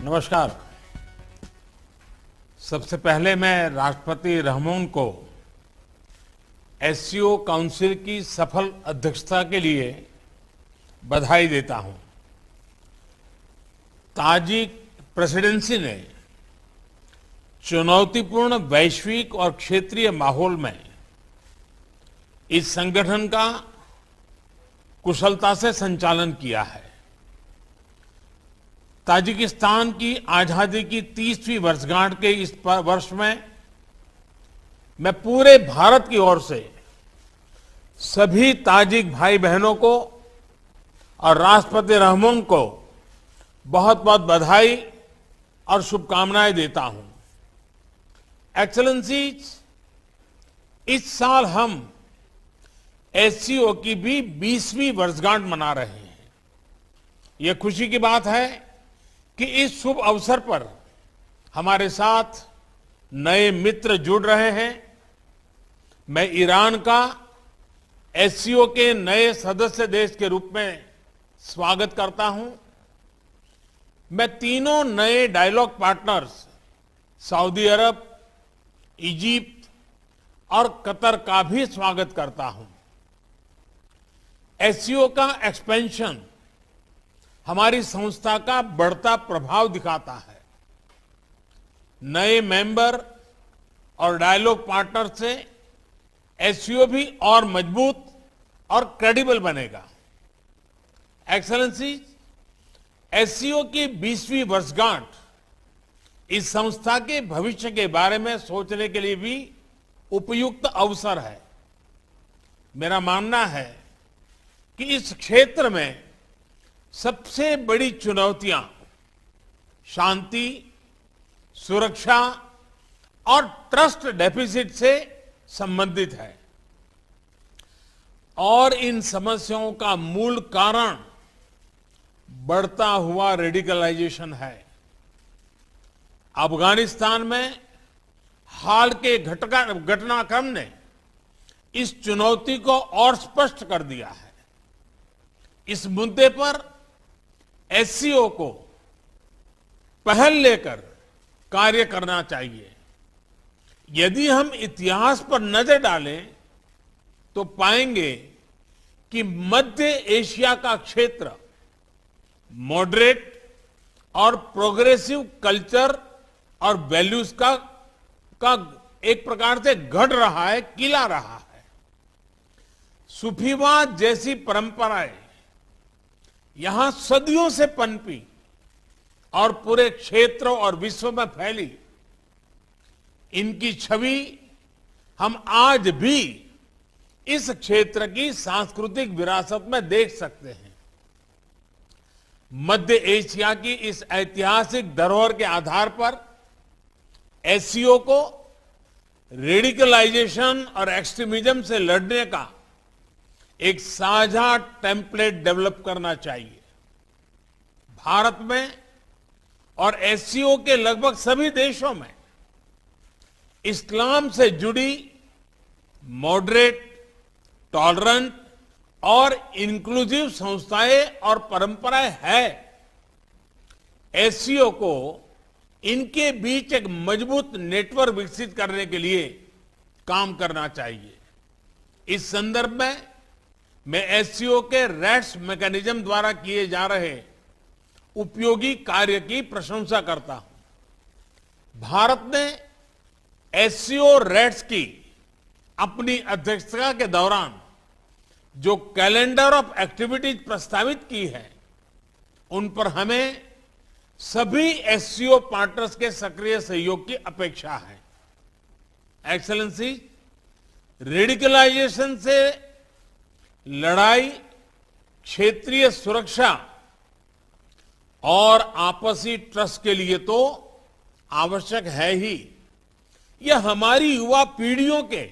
नमस्कार। सबसे पहले मैं राष्ट्रपति रहमोन को एससीओ काउंसिल की सफल अध्यक्षता के लिए बधाई देता हूं। ताजिक प्रेसिडेंसी ने चुनौतीपूर्ण वैश्विक और क्षेत्रीय माहौल में इस संगठन का कुशलता से संचालन किया है। ताजिकिस्तान की आजादी की 30वीं वर्षगांठ के इस वर्ष में मैं पूरे भारत की ओर से सभी ताजिक भाई बहनों को और राष्ट्रपति रहमोन को बहुत बहुत बधाई और शुभकामनाएं देता हूं। एक्सेलेंसीज, इस साल हम एससीओ की भी 20वीं वर्षगांठ मना रहे हैं। यह खुशी की बात है कि इस शुभ अवसर पर हमारे साथ नए मित्र जुड़ रहे हैं। मैं ईरान का एससीओ के नए सदस्य देश के रूप में स्वागत करता हूं। मैं तीनों नए डायलॉग पार्टनर्स सऊदी अरब, इजिप्ट और कतर का भी स्वागत करता हूं। एससीओ का एक्सपेंशन हमारी संस्था का बढ़ता प्रभाव दिखाता है। नए मेंबर और डायलॉग पार्टनर से एससीओ भी और मजबूत और क्रेडिबल बनेगा। एक्सेलेंसी, एससीओ की 20वीं वर्षगांठ इस संस्था के भविष्य के बारे में सोचने के लिए भी उपयुक्त अवसर है। मेरा मानना है कि इस क्षेत्र में सबसे बड़ी चुनौतियां शांति, सुरक्षा और ट्रस्ट डेफिसिट से संबंधित है और इन समस्याओं का मूल कारण बढ़ता हुआ रेडिकलाइजेशन है। अफगानिस्तान में हाल के घटनाक्रम ने इस चुनौती को और स्पष्ट कर दिया है। इस मुद्दे पर एससीओ को पहल लेकर कार्य करना चाहिए। यदि हम इतिहास पर नजर डालें तो पाएंगे कि मध्य एशिया का क्षेत्र मॉडरेट और प्रोग्रेसिव कल्चर और वैल्यूज का एक प्रकार से गढ़ रहा है, किला रहा है। सूफीवाद जैसी परंपराएं यहां सदियों से पनपी और पूरे क्षेत्र और विश्व में फैली। इनकी छवि हम आज भी इस क्षेत्र की सांस्कृतिक विरासत में देख सकते हैं। मध्य एशिया की इस ऐतिहासिक धरोहर के आधार पर एससीओ को रेडिकलाइजेशन और एक्सट्रीमिज्म से लड़ने का एक साझा टेम्पलेट डेवलप करना चाहिए। भारत में और एससीओ के लगभग सभी देशों में इस्लाम से जुड़ी मॉडरेट, टॉलरेंट और इंक्लूसिव संस्थाएं और परंपराएं हैं। एससीओ को इनके बीच एक मजबूत नेटवर्क विकसित करने के लिए काम करना चाहिए। इस संदर्भ में मैं एससीओ के रैट्स मैकेनिज्म द्वारा किए जा रहे उपयोगी कार्य की प्रशंसा करता हूं। भारत ने एससीओ रैट्स की अपनी अध्यक्षता के दौरान जो कैलेंडर ऑफ एक्टिविटीज प्रस्तावित की है, उन पर हमें सभी एससीओ पार्टनर्स के सक्रिय सहयोग की अपेक्षा है। एक्सेलेंसी, रेडिकलाइजेशन से लड़ाई क्षेत्रीय सुरक्षा और आपसी ट्रस्ट के लिए तो आवश्यक है ही। यह हमारी युवा पीढ़ियों के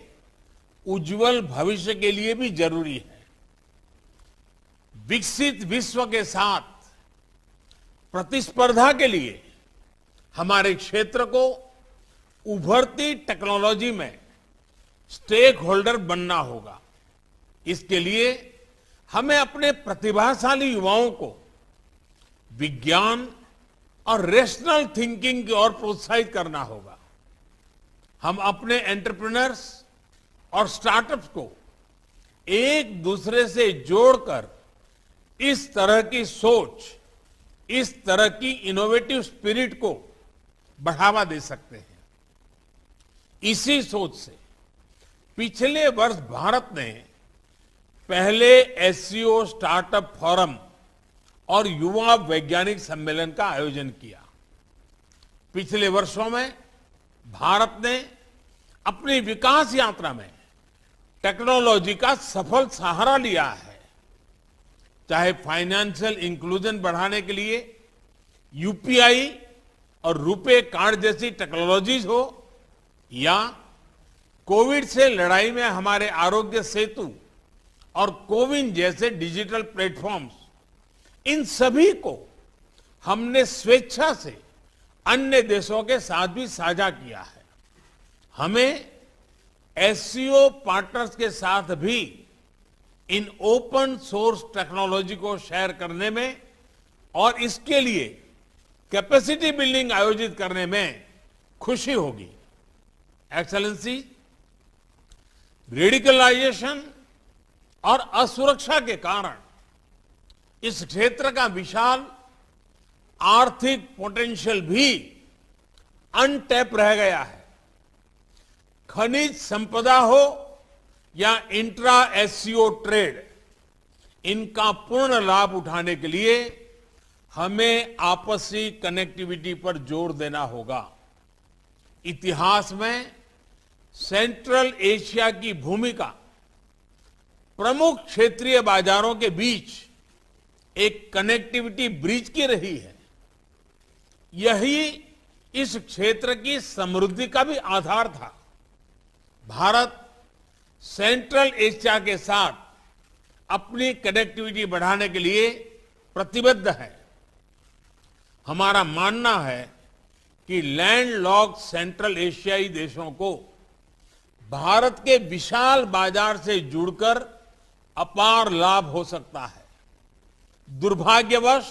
उज्जवल भविष्य के लिए भी जरूरी है। विकसित विश्व के साथ प्रतिस्पर्धा के लिए हमारे क्षेत्र को उभरती टेक्नोलॉजी में स्टेक होल्डर बनना होगा। इसके लिए हमें अपने प्रतिभाशाली युवाओं को विज्ञान, और रेशनल थिंकिंग की ओर प्रोत्साहित करना होगा। हम अपने एंटरप्रेन्योर्स और स्टार्टअप्स को एक दूसरे से जोड़कर इस तरह की सोच, इस तरह की इनोवेटिव स्पिरिट को बढ़ावा दे सकते हैं। इसी सोच से पिछले वर्ष भारत ने पहले एससीओ स्टार्टअप फोरम और युवा वैज्ञानिक सम्मेलन का आयोजन किया। पिछले वर्षों में भारत ने अपनी विकास यात्रा में टेक्नोलॉजी का सफल सहारा लिया है। चाहे फाइनेंशियल इंक्लूजन बढ़ाने के लिए यूपीआई और रुपे कार्ड जैसी टेक्नोलॉजीज हो, या कोविड से लड़ाई में हमारे आरोग्य सेतु और कोविन जैसे डिजिटल प्लेटफॉर्म्स, इन सभी को हमने स्वेच्छा से अन्य देशों के साथ भी साझा किया है। हमें एससीओ पार्टनर्स के साथ भी इन ओपन सोर्स टेक्नोलॉजी को शेयर करने में और इसके लिए कैपेसिटी बिल्डिंग आयोजित करने में खुशी होगी। एक्सेलेंसी, रेडिकलाइजेशन और असुरक्षा के कारण इस क्षेत्र का विशाल आर्थिक पोटेंशियल भी अनटैप रह गया है। खनिज संपदा हो या इंट्रा एससीओ ट्रेड, इनका पूर्ण लाभ उठाने के लिए हमें आपसी कनेक्टिविटी पर जोर देना होगा। इतिहास में सेंट्रल एशिया की भूमिका प्रमुख क्षेत्रीय बाजारों के बीच एक कनेक्टिविटी ब्रिज की रही है। यही इस क्षेत्र की समृद्धि का भी आधार था। भारत सेंट्रल एशिया के साथ अपनी कनेक्टिविटी बढ़ाने के लिए प्रतिबद्ध है। हमारा मानना है कि लैंडलॉक्ड सेंट्रल एशियाई देशों को भारत के विशाल बाजार से जुड़कर अपार लाभ हो सकता है। दुर्भाग्यवश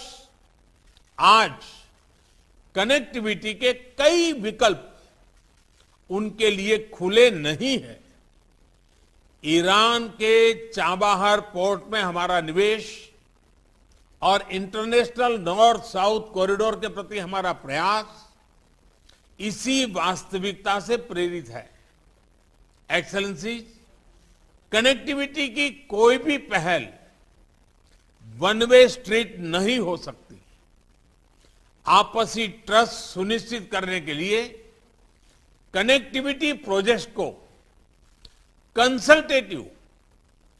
आज कनेक्टिविटी के कई विकल्प उनके लिए खुले नहीं हैं। ईरान के चाबाहर पोर्ट में हमारा निवेश और इंटरनेशनल नॉर्थ साउथ कॉरिडोर के प्रति हमारा प्रयास इसी वास्तविकता से प्रेरित है। एक्सेलेंसी, कनेक्टिविटी की कोई भी पहल वन वे स्ट्रीट नहीं हो सकती। आपसी ट्रस्ट सुनिश्चित करने के लिए कनेक्टिविटी प्रोजेक्ट्स को कंसल्टेटिव,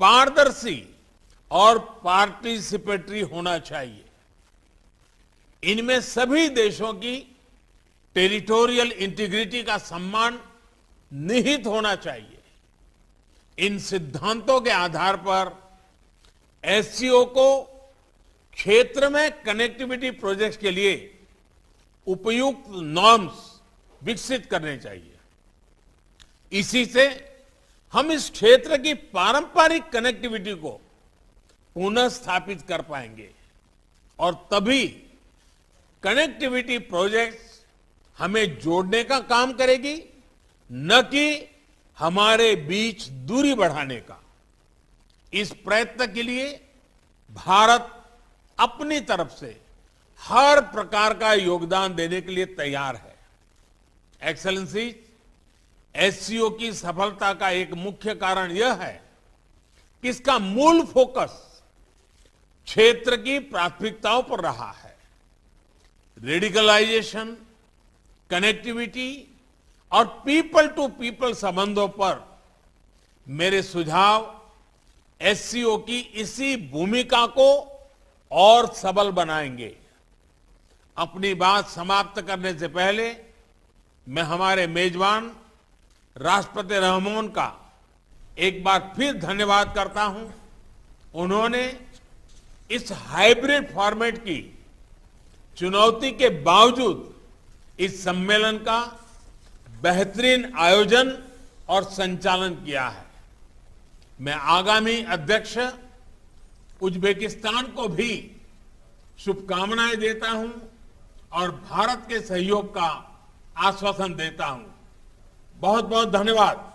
पारदर्शी और पार्टिसिपेटरी होना चाहिए। इनमें सभी देशों की टेरिटोरियल इंटीग्रिटी का सम्मान निहित होना चाहिए। इन सिद्धांतों के आधार पर एससीओ को क्षेत्र में कनेक्टिविटी प्रोजेक्ट्स के लिए उपयुक्त नॉर्म्स विकसित करने चाहिए। इसी से हम इस क्षेत्र की पारंपरिक कनेक्टिविटी को पुनः स्थापित कर पाएंगे और तभी कनेक्टिविटी प्रोजेक्ट्स हमें जोड़ने का काम करेगी, न कि हमारे बीच दूरी बढ़ाने का। इस प्रयत्न के लिए भारत अपनी तरफ से हर प्रकार का योगदान देने के लिए तैयार है। एक्सेलेंसी, एससीओ की सफलता का एक मुख्य कारण यह है कि इसका मूल फोकस क्षेत्र की प्राथमिकताओं पर रहा है। रेडिकलाइजेशन, कनेक्टिविटी और पीपल टू पीपल संबंधों पर मेरे सुझाव एससीओ की इसी भूमिका को और सबल बनाएंगे। अपनी बात समाप्त करने से पहले मैं हमारे मेजबान राष्ट्रपति रहमोन का एक बार फिर धन्यवाद करता हूं। उन्होंने इस हाइब्रिड फॉर्मेट की चुनौती के बावजूद इस सम्मेलन का बेहतरीन आयोजन और संचालन किया है। मैं आगामी अध्यक्ष उज्बेकिस्तान को भी शुभकामनाएं देता हूं और भारत के सहयोग का आश्वासन देता हूं। बहुत बहुत धन्यवाद।